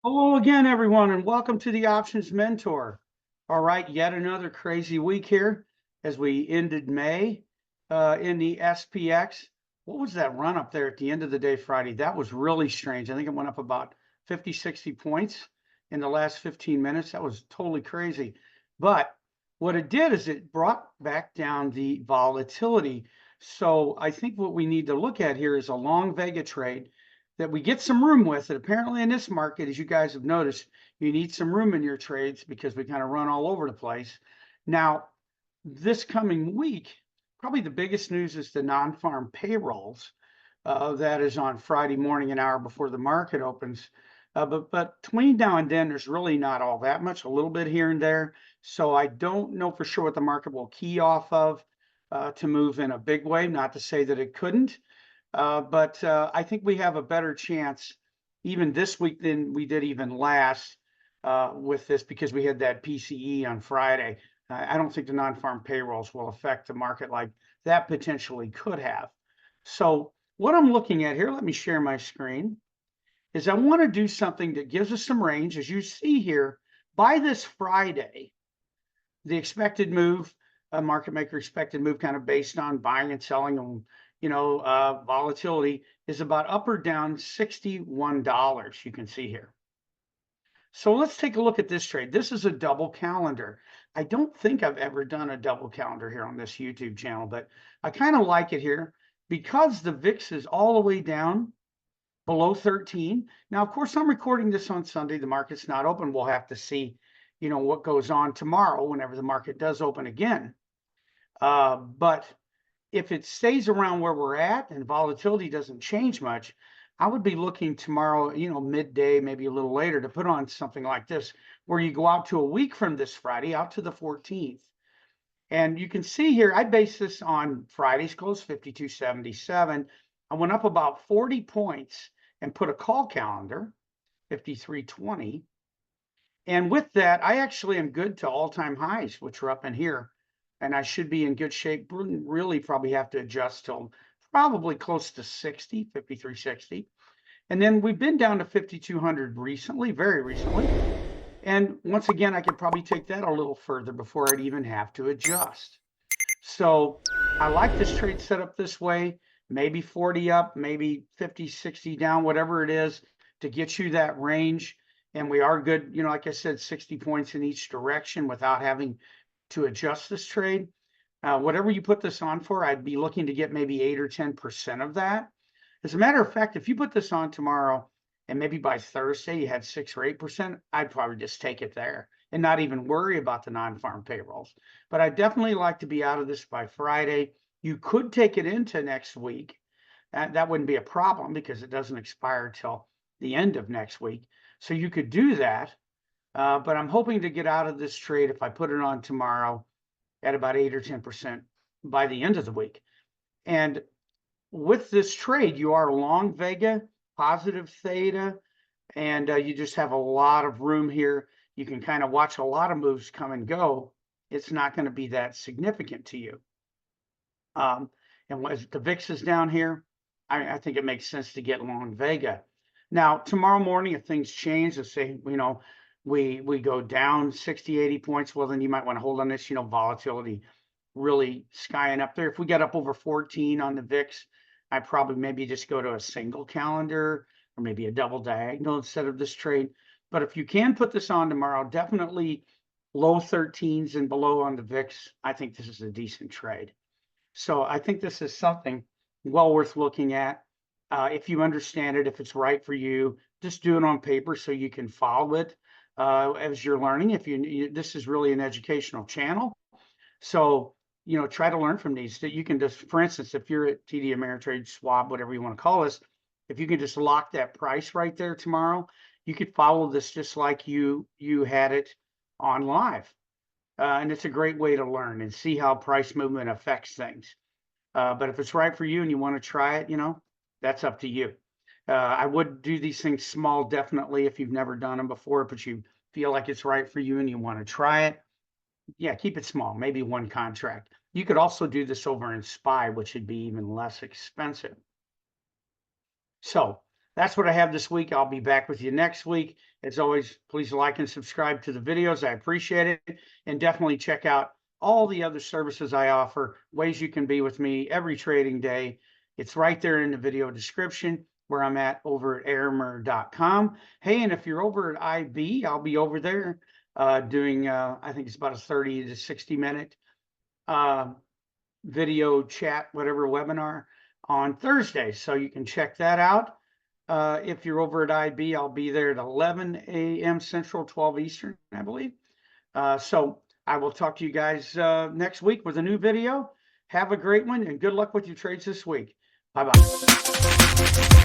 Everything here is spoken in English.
Hello again, everyone, and welcome to the Options Mentor. All right, yet another crazy week here as we ended May in the SPX. What was that run up there at the end of the day Friday? That was really strange. I think it went up about 50, 60 points in the last 15 minutes. That was totally crazy. But what it did is it brought back down the volatility. So I think what we need to look at here is a long Vega trade that we get some room with it. Apparently in this market, as you guys have noticed, you need some room in your trades because we kind of run all over the place. Now, this coming week, probably the biggest news is the non-farm payrolls. That is on Friday morning, an hour before the market opens. But between now and then, there's really not all that much, a little bit here and there. So I don't know for sure what the market will key off of to move in a big way. Not to say that it couldn't. But I think we have a better chance even this week than we did even last with this because we had that PCE on Friday. I don't think the non-farm payrolls will affect the market like that potentially could have. So what I'm looking at here, let me share my screen, is I want to do something that gives us some range. As you see here, by this Friday, the expected move, a market maker expected move kind of based on buying and selling and volatility is about up or down $61, you can see here. So let's take a look at this trade. This is a double calendar. I don't think I've ever done a double calendar here on this YouTube channel, but I kind of like it here because the VIX is all the way down below 13. Now, of course, I'm recording this on Sunday. The market's not open. We'll have to see, what goes on tomorrow whenever the market does open again. But if it stays around where we're at and volatility doesn't change much, I would be looking tomorrow, midday, maybe a little later, to put on something like this, where you go out to a week from this Friday, out to the 14th. And you can see here, I base this on Friday's close, 52.77. I went up about 40 points and put a call calendar, 53.20. And with that, I actually am good to all-time highs, which are up in here. And I should be in good shape. Really probably have to adjust till probably close to 60, 53.60. And then we've been down to 5,200 recently, very recently. And once again, I could probably take that a little further before I'd even have to adjust. So I like this trade set up this way, maybe 40 up, maybe 50, 60 down, whatever it is to get you that range. And we are good, like I said, 60 points in each direction without having to adjust this trade. Whatever you put this on for, I'd be looking to get maybe 8 or 10% of that. As a matter of fact, if you put this on tomorrow and maybe by Thursday you had 6 or 8%, I'd probably just take it there and not even worry about the non-farm payrolls. But I definitely like to be out of this by Friday. You could take it into next week. That wouldn't be a problem because it doesn't expire till the end of next week. So you could do that. But I'm hoping to get out of this trade if I put it on tomorrow at about 8 or 10% by the end of the week. And with this trade, you are long Vega, positive theta, and you just have a lot of room here. You can kind of watch a lot of moves come and go. It's not going to be that significant to you. And as the VIX is down here, I think it makes sense to get long Vega. Now, tomorrow morning, if things change, let's say, we go down 60, 80 points, well, then you might want to hold on this, volatility really skying up there. If we get up over 14 on the VIX, I probably maybe just go to a single calendar or maybe a double diagonal instead of this trade. But if you can put this on tomorrow, definitely low 13s and below on the VIX. I think this is a decent trade. So I think this is something well worth looking at. If you understand it, if it's right for you, just do it on paper so you can follow it as you're learning. This is really an educational channel. So, try to learn from these that you can just, for instance, if you're at TD Ameritrade, Schwab, whatever you want to call this, if you can just lock that price right there tomorrow, you could follow this just like you had it on live. And it's a great way to learn and see how price movement affects things. But if it's right for you and you want to try it, that's up to you. I would do these things small, definitely, if you've never done them before, but you feel like it's right for you and you want to try it. Yeah, keep it small, maybe one contract. You could also do this over in SPY, which would be even less expensive. So that's what I have this week. I'll be back with you next week. As always, please like and subscribe to the videos. I appreciate it. And definitely check out all the other services I offer, ways you can be with me every trading day. It's right there in the video description where I'm at over at airmer.com. Hey, and if you're over at IB, I'll be over there doing, I think it's about a 30 to 60 minute video chat, whatever webinar on Thursday. So you can check that out. If you're over at IB, I'll be there at 11 a.m. Central, 12 Eastern, I believe. So I will talk to you guys next week with a new video. Have a great one and good luck with your trades this week. Bye-bye.